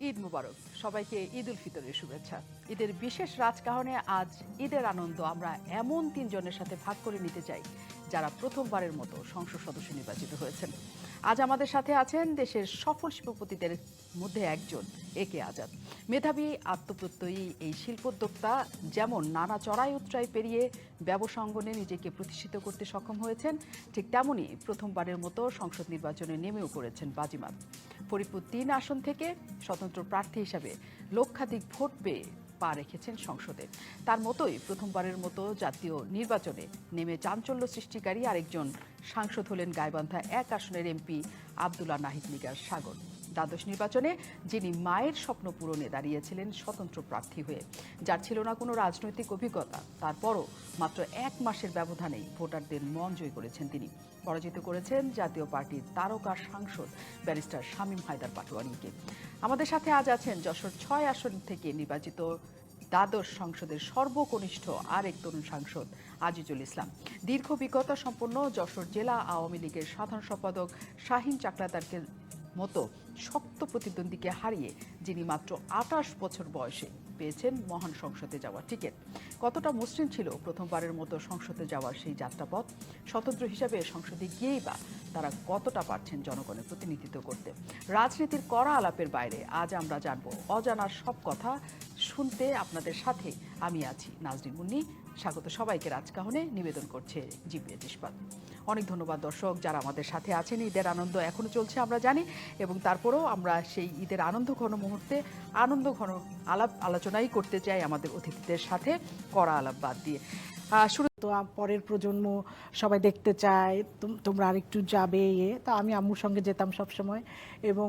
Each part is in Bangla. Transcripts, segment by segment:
ঈদ মুবারক, সবাইকে ঈদ উল ফিতরের শুভেচ্ছা। ঈদের বিশেষ রাজকাহনে আজ ঈদের আনন্দ আমরা এমন তিনজনের সাথে ভাগ করে নিতে চাই যারা প্রথমবারের মতো সংসদ সদস্য নির্বাচিত হয়েছেন। আজ আমাদের সাথে আছেন দেশের সফল শিল্পপতিদের মধ্যে একজন একে আজাদ। মেধাবী, আত্মপ্রত্যয়ী এই শিল্পোদ্যোক্তা যেমন নানা চড়াই উতরাই পেরিয়ে ব্যবসা অঙ্গনে নিজেকে প্রতিষ্ঠিত করতে সক্ষম হয়েছেন, ঠিক তেমনই প্রথমবারের মতো সংসদ নির্বাচনে নেমেও পড়েছেন বাজিমাত। ফরিদপুর ৩ আসন থেকে স্বতন্ত্র প্রার্থী হিসাবে লক্ষাধিক ভোট পেয়ে পা রেখেছেন সংসদে। তার মতোই প্রথমবারের মতো জাতীয় নির্বাচনে নেমে চাঞ্চল্য সৃষ্টিকারী আরেকজন সাংসদ হলেন গাইবান্ধা ১ আসনের এমপি আব্দুল্লাহ নাহিদ নিগার সাগর। দ্বাদশ নির্বাচনে যিনি মায়ের স্বপ্ন পূরণে দাঁড়িয়েছিলেন স্বতন্ত্র প্রার্থী হয়ে, যার ছিল না কোনো রাজনৈতিক অভিজ্ঞতা, তারপরও মাত্র ১ মাসের ব্যবধানেই ভোটারদের মন জয় করেছেন তিনি। পরাজিত করেছেন জাতীয় পার্টির তারকা সাংসদ ব্যারিস্টার শামীম হায়দার পাটোয়ারিকে। আমাদের সাথে আজ আছেন যশোর ৬ আসন থেকে নির্বাচিত দ্বাদশ সংসদের সর্বকনিষ্ঠ আরেক তরুণ সাংসদ আজিজুল ইসলাম। দীর্ঘ অভিজ্ঞতা সম্পন্ন যশোর জেলা আওয়ামী লীগের সাধারণ সম্পাদক শাহীন চাকলাদারকে মতো শক্ত প্রতিদ্বন্দ্বীকে হারিয়ে যিনি মাত্র ২৮ বছর বয়সে পেয়েছেন মহান সংসদে যাওয়ার টিকিট। কতটা মসৃণ ছিল প্রথমবারের মতো সংসদে যাওয়ার সেই যাত্রাপথ? স্বতন্ত্র হিসাবে সংসদে গিয়েই বা তারা কতটা পারছেন জনগণের প্রতিনিধিত্ব করতে? রাজনীতির কড়া আলাপের বাইরে আজ আমরা জানবো অজানার সব কথা। শুনতে আপনাদের সাথে আমি আছি নাজরিন মুন্নি। স্বাগত সবাইকে রাজকাহনে, নিবেদন করছে জিপিএস ইস্পাত। অনেক ধন্যবাদ দর্শক যারা আমাদের সাথে আছেন। ঈদের আনন্দ এখনো চলছে আমরা জানি, এবং তারপরেও আমরা সেই ঈদের আনন্দ ঘন মুহূর্তে আনন্দ ঘন আলোচনাই করতে চাই আমাদের অতিথিদের সাথে, কড়া আলাপ বাদ দিয়ে। শুরু তো পরের প্রজন্ম সবাই দেখতে চায়, তোমরা আরেকটু যাবে তা আমি আম্মুর সঙ্গে যেতাম সব সময়, এবং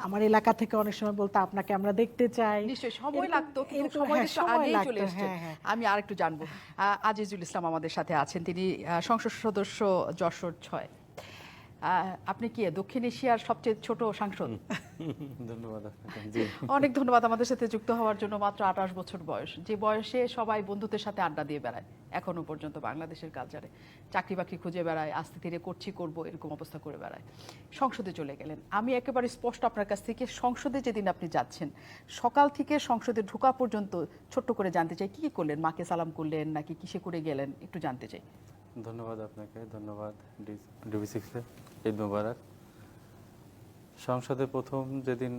আমার এলাকা থেকে অনেক সময় বলতো আপনাকে আমরা দেখতে চাই। নিশ্চয়ই সময় লাগতো, কিন্তু সময় আগেই চলে এসেছে। আমি আরেকটু জানবো, আজিজুল ইসলাম আমাদের সাথে আছেন, তিনি সংসদ সদস্য যশোর ৬। আপনি কি দক্ষিণ এশিয়ার সবচেয়ে ছোট সাংসদ? ধন্যবাদ। অনেক ধন্যবাদ আমাদের সাথে যুক্ত হওয়ার জন্য। মাত্র ২৮ বছর বয়স, যে বয়সে সবাই বন্ধুদের সাথে আড্ডা দিয়ে বেড়ায় এখনো পর্যন্ত বাংলাদেশের কালচারে, চাকরি বাকরি খুঁজে বেড়ায়, আস্তে ধীরে করবো এরকম অবস্থা করে বেড়ায়। সংসদে চলে গেলেন। আমি একেবারে স্পষ্ট আপনার কাছ থেকে সংসদে যেদিন আপনি যাচ্ছেন সকাল থেকে সংসদে ঢোকা পর্যন্ত ছোট্ট করে জানতে চাই, কি কি করলেন? মাকে সালাম করলেন নাকি কিসে করে গেলেন, একটু জানতে চাই। ধন্যবাদ আপনাকে, ধন্যবাদ ডিবি6-এ। ঈদ মুবারক। সংসদে প্রথম যেদিন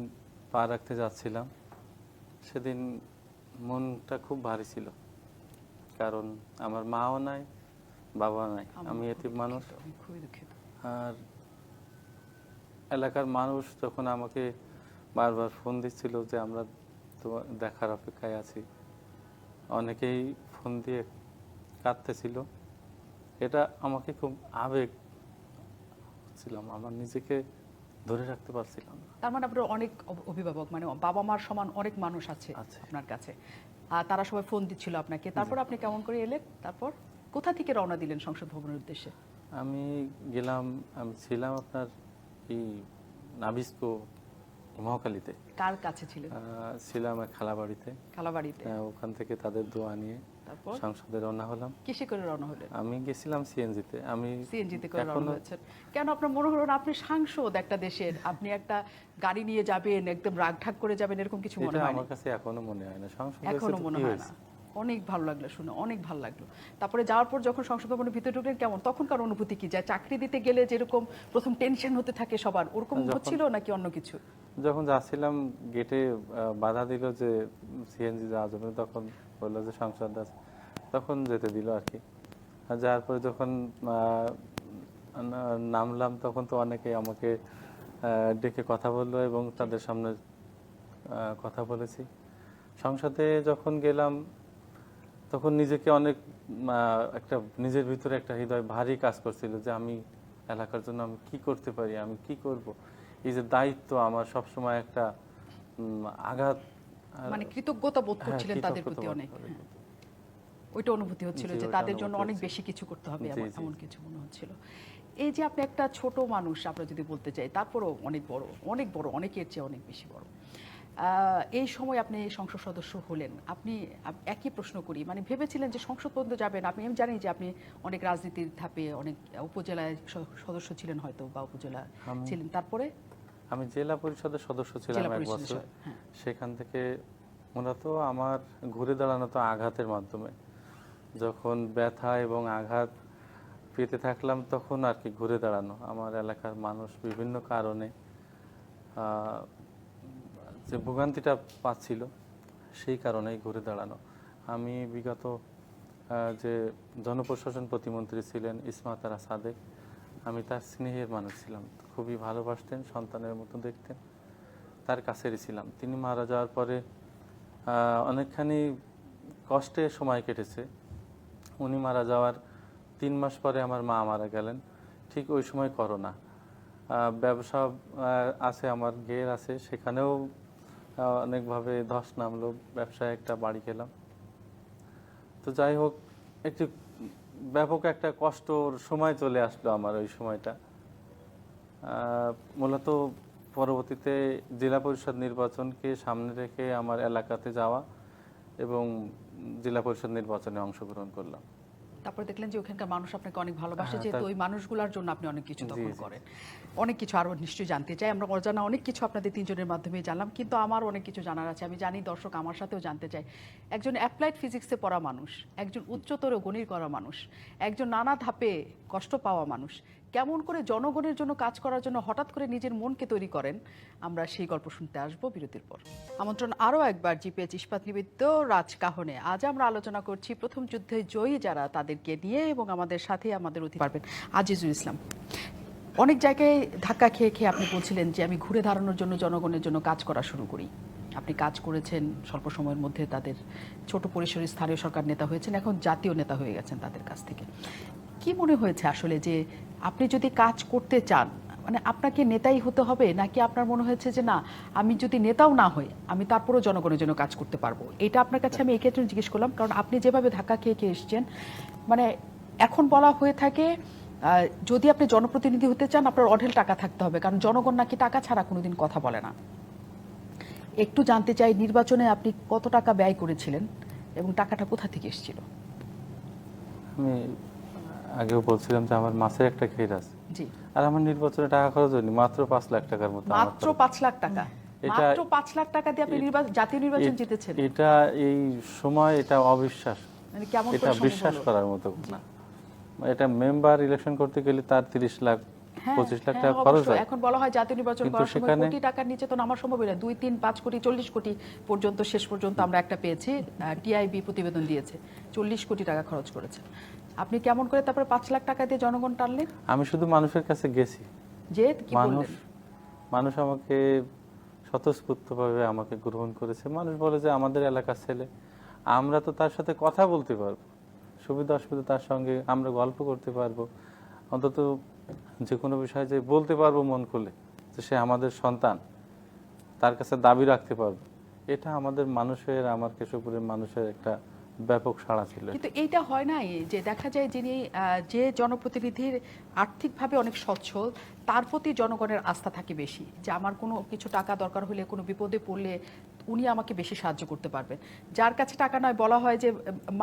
পা রাখতে যাচ্ছিলাম সেদিন মনটা খুব ভারী ছিল, কারণ আমার মাও নাই, বাবাও নাই, আমি এতিম মানুষ। খুবই দুঃখিত। আর এলাকার মানুষ যখন আমাকে বারবার ফোন দিচ্ছিল যে আমরা তোমার দেখার অপেক্ষায় আছি, অনেকেই ফোন দিয়ে কাঁদতেছিল। এটা আমাকে খুব আবেগ ছিলাম, আমার নিজেকে ধরে রাখতে পারছিলাম না। তার মানে আপনার অনেক অভিভাবক, মানে বাবা মার সমান অনেক মানুষ আছে আপনার কাছে, আর তারা সবাই ফোন দিচ্ছিল আপনাকে। তারপর আপনি কেমন করে এলেন? তারপর কোথা থেকে রওনা দিলেন সংসদ ভবনের উদ্দেশ্যে? আমি গেলাম, আমি ছিলাম আপনার এই নাবিস্কো মহাখালীতে। কার কাছে ছিলেন? ছিলাম এক খালাবাড়িতে। খালাবাড়িতে? ওখান থেকে তাদের দোয়া নিয়ে তারপর সংসদে রওনা হলাম। কিসে করে রওনা হলেন? আমি গেছিলাম সিএনজিতে। আমি সিএনজিতে করে রওনা হয়েছেন কেন? আপনার মনে হলো না আপনি সাংসদ একটা দেশের, আপনি একটা গাড়ি নিয়ে যাবেন, একদম রাগঢাক করে যাবেন, এরকম কিছু মনে হয় না? আমার কাছে এখনো মনে হয় না। সংসদে এখনো মনে হয় না? অনেক ভালো লাগলো শুনে, অনেক ভালো লাগলো। তারপরে যাওয়ার পর যখন সংসদ ভবনের ভিতরে ঢুকলেন, কেমন তখনকার অনুভূতি কি? যায় চাকরি দিতে গেলে যেরকম প্রথম টেনশন হতে থাকে সবার, ওরকম হচ্ছিল নাকি অন্য কিছু? যখন যাচ্ছিলাম গেটে বাধা দিল যে সিএনজি যাওয়া যাবে, তখন বললো যে সংসদ আছে, তখন যেতে দিল আর কি। আর যাওয়ার পরে যখন নামলাম তখন তো অনেকেই আমাকে ডেকে কথা বললো এবং তাদের সামনে কথা বলেছি। সংসদে যখন গেলাম তখন নিজেকে অনেক একটা নিজের ভিতরে একটা হৃদয় ভারী কাজ করছিল যে আমি এলাকার জন্য আমি কি করতে পারি, আমি কি করব। এই যে দায়িত্ব আমার সবসময় একটা আঘাত, মানে কৃতজ্ঞতা বোধ করছিলেন তাদের প্রতি অনেক, ওইটা অনুভূতি হচ্ছিল যে তাদের জন্য অনেক বেশি কিছু করতে হবে, এমন কিছু মনে হচ্ছিল। এই যে আপনি একটা ছোট মানুষ আমরা যদি বলতে চাই, তারপরও অনেক বড়, অনেক বড়, অনেকের চেয়ে অনেক বেশি বড়। এই সময় আপনি সংসদ সদস্য হলেন, আপনি একই প্রশ্ন করি, মানে ভেবেছিলেন যে সংসদ পর্যন্ত যাবেন? আমি জানি যে আপনি অনেক রাজনীতির ধাপে অনেক উপজেলায় সদস্য ছিলেন হয়তো, বা উপজেলা ছিলেন, তারপরে আমি জেলা পরিষদের সদস্য ছিলাম জেলা 1 পরিষদের বছর। হ্যাঁ। সেখান থেকে মূলত আমার ঘুরে দাঁড়ানো তো আঘাতের মাধ্যমে। যখন ব্যথা এবং আঘাত পেতে থাকলাম তখন আর কি ঘুরে দাঁড়ানো। আমার এলাকার মানুষ বিভিন্ন কারণে আহ, যে ভোগান্তিটা পাচ্ছিল সেই কারণেই ঘুরে দাঁড়ানো। আমি বিগত যে জনপ্রশাসন প্রতিমন্ত্রী ছিলেন ইসমাত আরা সাদেক, আমি তার স্নেহের মানুষ ছিলাম, খুবই ভালোবাসতেন, সন্তানের মতো দেখতেন, তার কাছেরই ছিলাম। তিনি মারা যাওয়ার পরে অনেকখানি কষ্টে সময় কেটেছে। উনি মারা যাওয়ার 3 মাস পরে আমার মা মারা গেলেন, ঠিক ওই সময় করোনা। ব্যবসা আছে, আমার ঘের আছে, সেখানেও অনেকভাবে ধস নামলো, ব্যবসায় একটা বাড়ি খেলাম। তো যাই হোক, একটু ব্যাপক একটা কষ্টর সময় চলে আসলো আমার ওই সময়টা। মূলত পরবর্তীতে জেলা পরিষদ নির্বাচনকে সামনে রেখে আমার এলাকাতে যাওয়া এবং জেলা পরিষদ নির্বাচনে অংশগ্রহণ করলাম। তারপরে দেখলেন যে ওখানকার মানুষ আপনাকে অনেক ভালোবাসে, হ্যাঁ, যেহেতু ওই মানুষগুলোর জন্য আপনি অনেক কিছু জি, তখন জি। করেন। অনেক কিছু আরো নিশ্চয়ই জানতে চাই, আমরা অজানা অনেক কিছু আপনাদের তিনজনের মাধ্যমে জানলাম, কিন্তু আমার অনেক কিছু জানার আছে। আমি জানি দর্শক আমার সাথেও জানতে চাই। একজন অ্যাপ্লাইড ফিজিক্সে পড়া মানুষ, একজন উচ্চতর গণিত করা মানুষ, একজন নানা ধাপে কষ্ট পাওয়া মানুষ কেমন করে জনগণের জন্য কাজ করার জন্য হঠাৎ করে নিজের মনকে তৈরি করেন, আমরা সেই গল্প শুনতে আসবো বিরতির পর। আমন্ত্রণ আরও একবার জিপিএইচ ইস্পাত নিবেদিত রাজকাহনে। আজ আমরা আলোচনা করছি প্রথম যুদ্ধে জয়ী যারা তাদেরকে নিয়ে, এবং আমাদের সাথে আমাদের অতিথি পারবেন আজিজুল ইসলাম। অনেক জায়গায় ধাক্কা খেয়ে খেয়ে আপনি বলছিলেন যে আমি ঘুরে দাঁড়ানোর জন্য জনগণের জন্য কাজ করা শুরু করি। আপনি কাজ করেছেন স্বল্প সময়ের মধ্যে, তাদের ছোট পরিসরে স্থানীয় সরকার নেতা হয়েছেন, এখন জাতীয় নেতা হয়ে গেছেন তাদের কাছ থেকে। কি মনে হয়েছে আসলে যে আপনি যদি কাজ করতে চান, মানে আপনাকে নেতাই হতে হবে, নাকি আপনার মনে হয়েছে যে না, আমি যদি নেতাও না হই আমি তারপরেও জনগণের জন্য কাজ করতে পারবো? এটা আপনার কাছে আমি এই ক্ষেত্রে জিজ্ঞেস করলাম, কারণ আপনি যেভাবে ধাক্কা খেয়ে খেয়ে এসছেন, মানে এখন বলা হয়ে থাকে যদি আপনি জনপ্রতিনিধি হতে চান আপনার অঢেল টাকা থাকতে হবে, কারণ জনগণ নাকি টাকা ছাড়া কোনোদিন কথা বলে না। একটু জানতে চাই, নির্বাচনে আপনি কত টাকা ব্যয় করেছিলেন এবং টাকাটা কোথা থেকে এসেছিল? আমি আগেও বলছিলাম যে আমার মাসের একটা ঘের আছে, জি, আর আমার নির্বাচনে টাকা খরচ হয়নি, মাত্র 5 লাখ টাকার মতো আমার মাত্র খরচ। 5 লাখ টাকা। এটা- মাত্র 5 লাখ টাকা দিয়ে আপনি জাতীয় নির্বাচন জিতেছেন। এটা এই সময় এটা অবিশ্বাস, মানে কেমন এটা করে সম্ভব বিশ্বাস হলো? করার মতো না। এটা মেম্বার ইলেকশন করতে গেলে তার 30 লাখ হ্যাঁ, 25 লাখ হ্যাঁ, টাকা খরচ অবশ্যই। হয়। এখন বলা হয় জাতীয় নির্বাচন কিন্তু করার সময় সেখানে- কোটি টাকার নিচে তো নামা সম্ভব না। 2, 3, 5 কোটি, 40 কোটি পর্যন্ত শেষ পর্যন্ত আমরা একটা পেয়েছি, টিআইবি প্রতিবেদন দিয়েছে 40 কোটি টাকা খরচ করেছে। আপনি কেমন করে তারপরে 5 লাখ টাকা দিয়ে জনগণ টানলেন? আমি শুধু মানুষের কাছে গেছি, যে কি মানুষ বললেন? মানুষ আমাকে স্বতঃস্ফূর্তভাবে আমাকে গ্রহণ করেছে। মানুষ বলে যে আমাদের এলাকার ছেলে, আমরা তো তার সাথে কথা বলতে পারবো, সুবিধা অসুবিধা তার সঙ্গে আমরা গল্প করতে পারবো, অন্তত যে কোনো বিষয়ে যে বলতে পারবো মন খুলে যে সে আমাদের সন্তান, তার কাছে দাবি রাখতে পারবো। এটা আমাদের মানুষের, আমার কেশবপুরের মানুষের একটা ব্যাপক সাড়া ছিল। কিন্তু এইটা হয় নাই যে দেখা যায় যিনি যে জনপ্রতিনিধির আর্থিকভাবে অনেক সচ্ছল, তার প্রতি জনগণের আস্থা থাকে বেশি, যে আমার কোনো কিছু টাকা দরকার হলে, কোনো বিপদে পড়লে উনি আমাকে বেশি সাহায্য করতে পারবেন। যার কাছে টাকা নয়, বলা হয় যে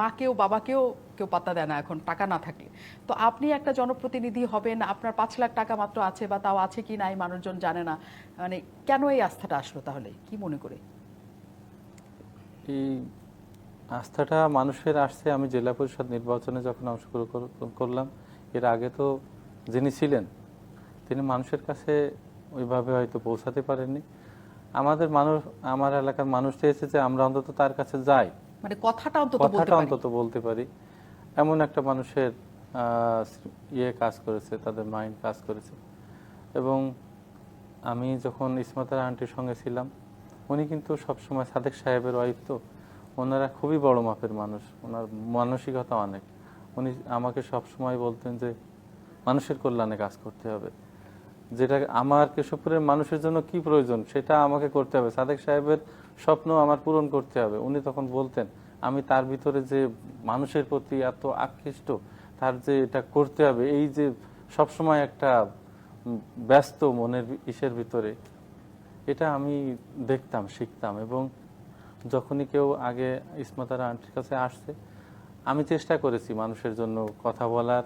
মাকেও বাবাকেও কেউ পাত্তা দেয় না এখন টাকা না থাকলে। তো আপনি একটা জনপ্রতিনিধি হবেন, আপনার 5 লাখ টাকা মাত্র আছে, বা তাও আছে কি নাই মানুষজন জানে না, মানে কেন এই আস্থাটা আসলো তাহলে, কি মনে করে? এই আস্থাটা মানুষের আসছে আমি জেলা পরিষদ নির্বাচনে যখন অংশগ্রহণ করলাম। এর আগে তো যিনি ছিলেন তিনি মানুষের কাছে ওইভাবে হয়তো পৌঁছাতে পারেননি। আমাদের মানুষ, আমার এলাকার মানুষ চেয়েছে যে আমরা অন্তত তার কাছে যাই, মানে কথাটা অন্তত বলতে কথাটা পারি। অন্তত বলতে পারি। এমন একটা মানুষের কাজ করেছে, তাদের মাইন্ড কাজ করেছে। এবং আমি যখন ইসমাতারা আন্টির সঙ্গে ছিলাম, উনি কিন্তু সবসময় সাদেক সাহেবের ওয়াইফ, তো ওনারা খুবই বড় মাপের মানুষ, ওনার মানসিকতা অনেক। উনি আমাকে সবসময় বলতেন যে মানুষের কল্যাণে কাজ করতে হবে, যেটা আমার কেশবপুরের মানুষের জন্য কি প্রয়োজন সেটা আমাকে করতে হবে, সাদেক সাহেবের স্বপ্ন আমার পূরণ করতে হবে। উনি তখন বলতেন আমি তার ভিতরে যে মানুষের প্রতি এত আকৃষ্ট, তার যে এটা করতে হবে, এই যে সবসময় একটা ব্যস্ত মনের ইসের ভিতরে, এটা আমি দেখতাম, শিখতাম। এবং যখনই কেউ আগে ইসমাতারা আন্টির কাছে আসছে, আমি চেষ্টা করেছি মানুষের জন্য কথা বলার,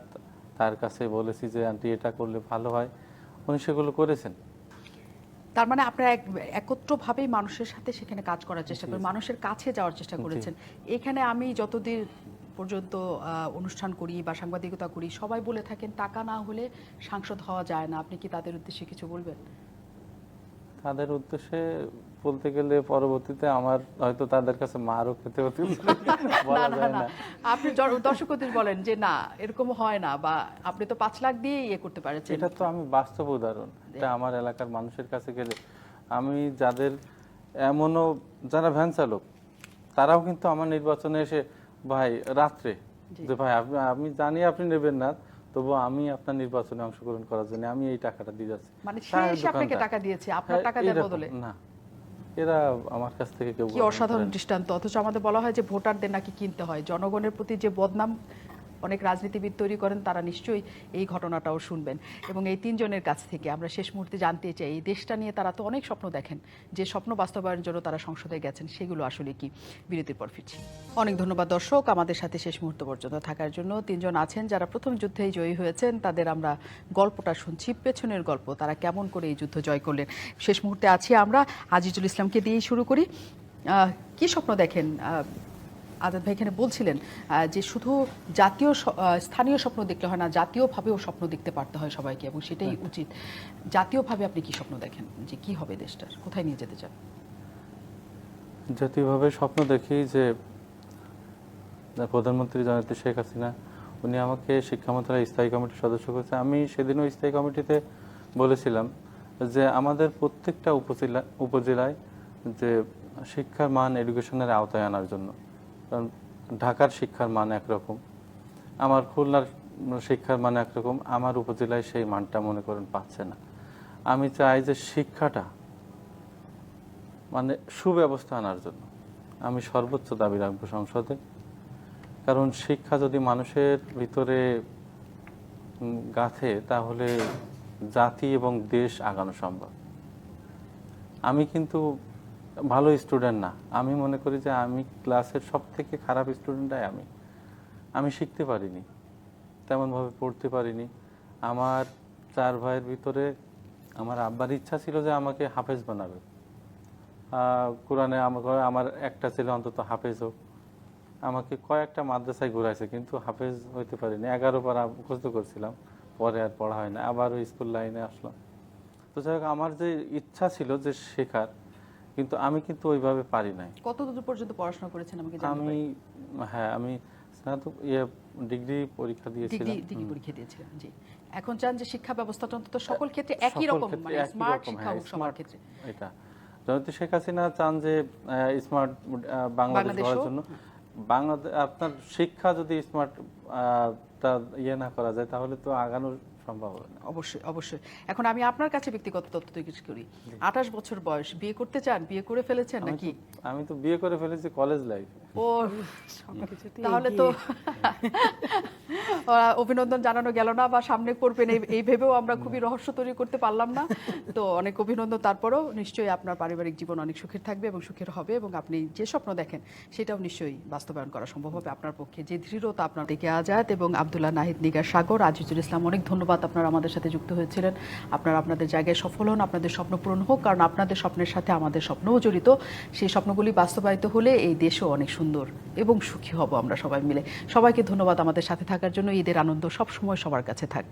তার কাছে বলেছি যে আন্টি এটা করলে ভালো হয়, উনি সেগুলো করেছেন। তার মানে আপনারা একত্রভাবেই মানুষের সাথে সেখানে কাজ করার চেষ্টা করেন, মানুষের কাছে যাওয়ার চেষ্টা করেছেন। এখানে আমি যতদিন পর্যন্ত অনুষ্ঠান করি বা সাংবাদিকতা করি, সবাই বলে থাকেন টাকা না হলে সাংসদ হওয়া যায় না। আপনি কি তাদের উদ্দেশ্যে কিছু বলবেন? তাদের উদ্দেশ্যে বলতে গেলে পরবর্তীতে আমার হয়তো তাদের কাছে মারও খেতে হতে বলা যায় না। আপনি দর্শকদের বলেন যে না এরকম হয় না, বা আপনি তো 5 লাখ দিয়ে ইয়ে করতে পারছেন। এটা তো আমি বাস্তব উদাহরণ। এটা আমার এলাকার মানুষের কাছে গেলে আমি যাদের এমনও যারা ভ্যান চালক তারাও কিন্তু আমার নির্বাচনে এসে ভাই রাত্রে যে ভাই আমি জানি আপনি নেবেন না, তবু আমি আপনার নির্বাচনে অংশগ্রহণ করার জন্য আমি এই টাকাটা দিয়ে যাচ্ছি। মানে সে এসে আপনাকে টাকা দিয়েছে আপনার টাকা দেওয়ার বদলে? না, এরা আমার কাছ থেকে কেউ। কি অসাধারণ দৃষ্টান্ত! অথচ আমাদের বলা হয় যে ভোটারদের নাকি কিনতে হয়। জনগণের প্রতি যে বদনাম অনেক রাজনীতিবিদ তৈরি করেন, তারা নিশ্চয়ই এই ঘটনাটাও শুনবেন। এবং এই 3 জনের কাছ থেকে আমরা শেষ মুহূর্তে জানতে চাই, এই দেশটা নিয়ে তারা তো অনেক স্বপ্ন দেখেন, যে স্বপ্ন বাস্তবায়নের জন্য তারা সংসদে গেছেন সেগুলো আসলে কি। বিরতির পর ফিরছি। অনেক ধন্যবাদ দর্শক আমাদের সাথে শেষ মুহূর্ত পর্যন্ত থাকার জন্য। 3 জন আছেন যারা প্রথম যুদ্ধেই জয়ী হয়েছেন, তাদের আমরা গল্পটা শুনছি, পেছনের গল্প, তারা কেমন করে এই যুদ্ধ জয় করলেন। শেষ মুহূর্তে আছি আমরা। আজিজুল ইসলামকে দিয়েই শুরু করি। কি স্বপ্ন দেখেন? আজাদ ভাই এখানে বলছিলেন যে শুধু স্থানীয় স্বপ্ন দেখলে হয় না, জাতীয়ভাবেও স্বপ্ন দেখতে পারতে হয় সবাইকে, এবং সেটাই উচিত। জাতীয়ভাবে আপনি কি স্বপ্ন দেখেন, যে কি হবে দেশটার, কোথায় নিয়ে যেতে চান? জাতীয়ভাবে স্বপ্ন দেখি যে প্রধানমন্ত্রী জননেত্রী শেখ হাসিনা উনি আমাকে শিক্ষা মন্ত্রণালয়ের স্থায়ী কমিটির সদস্য করেছে। আমি সেদিনও স্থায়ী কমিটিতে বলেছিলাম যে আমাদের প্রত্যেকটা উপজেলায় যে শিক্ষার মান এডুকেশনের আওতায় আনার জন্য। কারণ ঢাকার শিক্ষার মান একরকম, আমার খুলনার শিক্ষার মান একরকম, আমার উপজেলায় সেই মানটা মনে করেন পাচ্ছে না। আমি চাই যে শিক্ষাটা মানে সুব্যবস্থা আনার জন্য আমি সর্বোচ্চ দাবি রাখবো সংসদে। কারণ শিক্ষা যদি মানুষের ভিতরে গাঁথে তাহলে জাতি এবং দেশ আগানো সম্ভব। আমি কিন্তু ভালো স্টুডেন্ট না, আমি মনে করি যে আমি ক্লাসের সব থেকে খারাপ স্টুডেন্টটাই আমি শিখতে পারিনি, তেমনভাবে পড়তে পারিনি। আমার 4 ভাইয়ের ভিতরে আমার আব্বার ইচ্ছা ছিল যে আমাকে হাফেজ বানাবে, কোরআনে আমার একটা ছেলে অন্তত হাফেজ হোক। আমাকে কয়েকটা মাদ্রাসায় ঘুরাইছে, কিন্তু হাফেজ হইতে পারিনি। 11 পারা মুখস্থ করছিলাম, পরে আর পড়া হয় না, আবার ওই স্কুল লাইনে আসলাম। তো যাই হোক, আমার যে ইচ্ছা ছিল যে শেখার, কিন্তু আমি কিন্তু ওইভাবে পারি নাই। কত দূর পর্যন্ত পড়াশোনা করেছেন আমাকে জানতে আমি পারি? হ্যাঁ, আমি স্নাতক ডিগ্রি পরীক্ষা দিয়েছিলাম। ডিগ্রি পরীক্ষা দিয়েছিলেন, জি। এখন চান যে শিক্ষা ব্যবস্থাটা অন্তত সকল ক্ষেত্রে একই রকম, মানে স্মার্ট শিক্ষা হোক সবার ক্ষেত্রে। এটা জননেত্রী শেখ হাসিনা চান যে স্মার্ট বাংলাদেশ হওয়ার জন্য। বাংলাদেশ আপনার শিক্ষা যদি স্মার্ট না করা যায় তাহলে তো আগানো সম্ভব হবে না। অবশ্যই অবশ্যই। এখন আমি আপনার কাছে ব্যক্তিগত তথ্য জিজ্ঞেস করি। 28 বছর বয়স, বিয়ে করতে চান? বিয়ে করে ফেলেছেন নাকি? আমি তো বিয়ে করে ফেলেছি কলেজ লাইফ। ও, তাহলে তো অভিনন্দন জানানো গেল না, বা সামনে করবেন এই ভেবেও আমরা খুবই রহস্য তৈরি করতে পারলাম না। তো অনেক অভিনন্দন। তারপরেও নিশ্চয়ই আপনার পারিবারিক জীবন অনেক সুখের থাকবে এবং সুখের হবে, এবং আপনি যে স্বপ্ন দেখেন সেটাও নিশ্চয়ই বাস্তবায়ন করা সম্ভব হবে আপনার পক্ষে। যে দৃঢ়তা আপনার দিকে আজাদ এবং আব্দুল্লাহ নাহিদ নিগার সাগর, আজিজুল ইসলাম, অনেক ধন্যবাদ আপনারা আমাদের সাথে যুক্ত হয়েছিলেন। আপনারা আপনাদের জায়গায় সফল হন, আপনাদের স্বপ্ন পূরণ হোক, কারণ আপনাদের স্বপ্নের সাথে আমাদের স্বপ্নও জড়িত। সেই স্বপ্নগুলি বাস্তবায়িত হলে এই দেশও অনেক সুন্দর এবং সুখী হব আমরা সবাই মিলে। সবাইকে ধন্যবাদ আমাদের সাথে থাকার জন্য। ঈদের আনন্দ সব সময় সবার কাছে থাক।